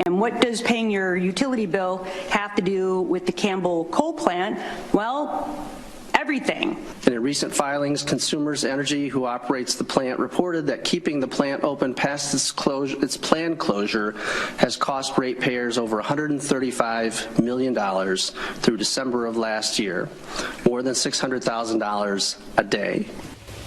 And what does paying your utility bill have to do with the Campbell coal plant? Well, everything. In recent filings, Consumers Energy, who operates the plant, reported that keeping the plant open past its planned closure has cost ratepayers over $135 million through December of last year, more than $600,000 a day.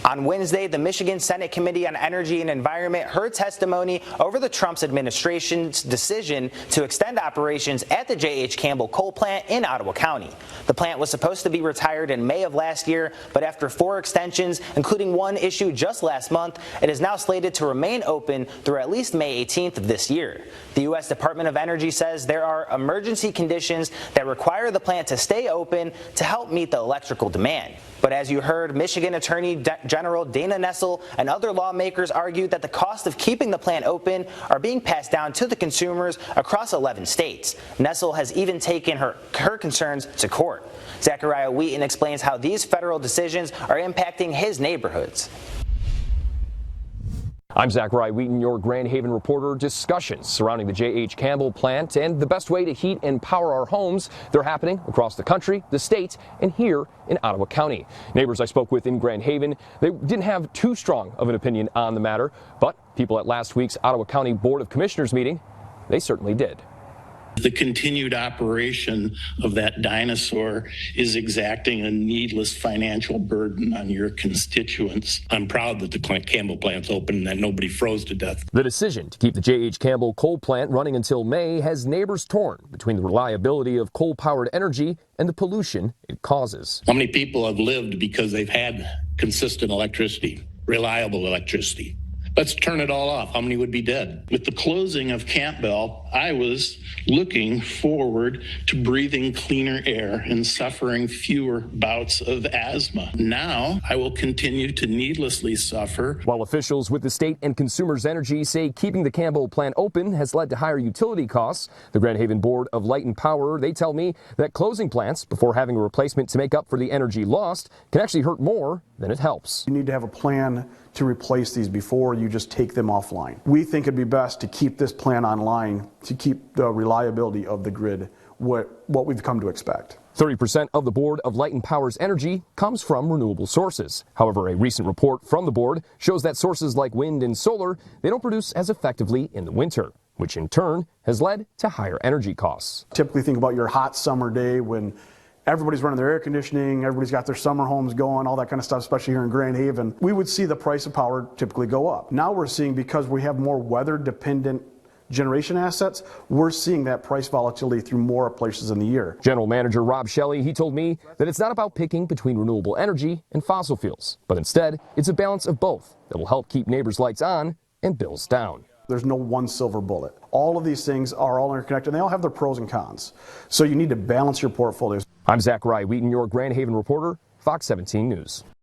On Wednesday, the Michigan Senate Committee on Energy and Environment heard testimony over the Trump administration's decision to extend operations at the J.H. Campbell coal plant in Ottawa County. The plant was supposed to be retired in May of last year, but after 4 extensions, including one issued just last month, it is now slated to remain open through at least May 18th of this year. The U.S. Department of Energy says there are emergency conditions that require the plant to stay open to help meet the electrical demand. But as you heard, Michigan Attorney General Dana Nessel and other lawmakers argued that the cost of keeping the plant open are being passed down to the consumers across 11 states. Nessel has even taken her concerns to court. Zachariah Wheaton explains how these federal decisions are impacting his neighborhoods. I'm Zachariah Wheaton, your Grand Haven reporter. Discussions surrounding the J.H. Campbell plant and the best way to heat and power our homes, they're happening across the country, the state, and here in Ottawa County. Neighbors I spoke with in Grand Haven, they didn't have too strong of an opinion on the matter, but people at last week's Ottawa County Board of Commissioners meeting, they certainly did. The continued operation of that dinosaur is exacting a needless financial burden on your constituents. I'm proud that the Campbell plant's open and that nobody froze to death. The decision to keep the J.H. Campbell coal plant running until May has neighbors torn between the reliability of coal-powered energy and the pollution it causes. How many people have lived because they've had consistent electricity, reliable electricity? Let's turn it all off. How many would be dead? With the closing of Campbell, I was looking forward to breathing cleaner air and suffering fewer bouts of asthma. Now I will continue to needlessly suffer. While officials with the state and Consumers Energy say keeping the Campbell plant open has led to higher utility costs, the Grand Haven Board of Light and Power, they tell me that closing plants before having a replacement to make up for the energy lost can actually hurt more than it helps. You need to have a plan to replace these before you just take them offline. We think it'd be best to keep this plant online to keep the reliability of the grid what we've come to expect. 30% of the Board of Light and Power's energy comes from renewable sources. However, a recent report from the board shows that sources like wind and solar, they don't produce as effectively in the winter, which in turn has led to higher energy costs. Typically think about your hot summer day when everybody's running their air conditioning, everybody's got their summer homes going, all that kind of stuff, especially here in Grand Haven. We would see the price of power typically go up. Now we're seeing, because we have more weather-dependent generation assets, we're seeing that price volatility through more places in the year. General Manager Rob Shelley, he told me that it's not about picking between renewable energy and fossil fuels, but instead it's a balance of both that will help keep neighbors' lights on and bills down. There's no one silver bullet. All of these things are all interconnected, and they all have their pros and cons. So you need to balance your portfolios. I'm Zachariah Wheaton, your Grand Haven reporter, Fox 17 News.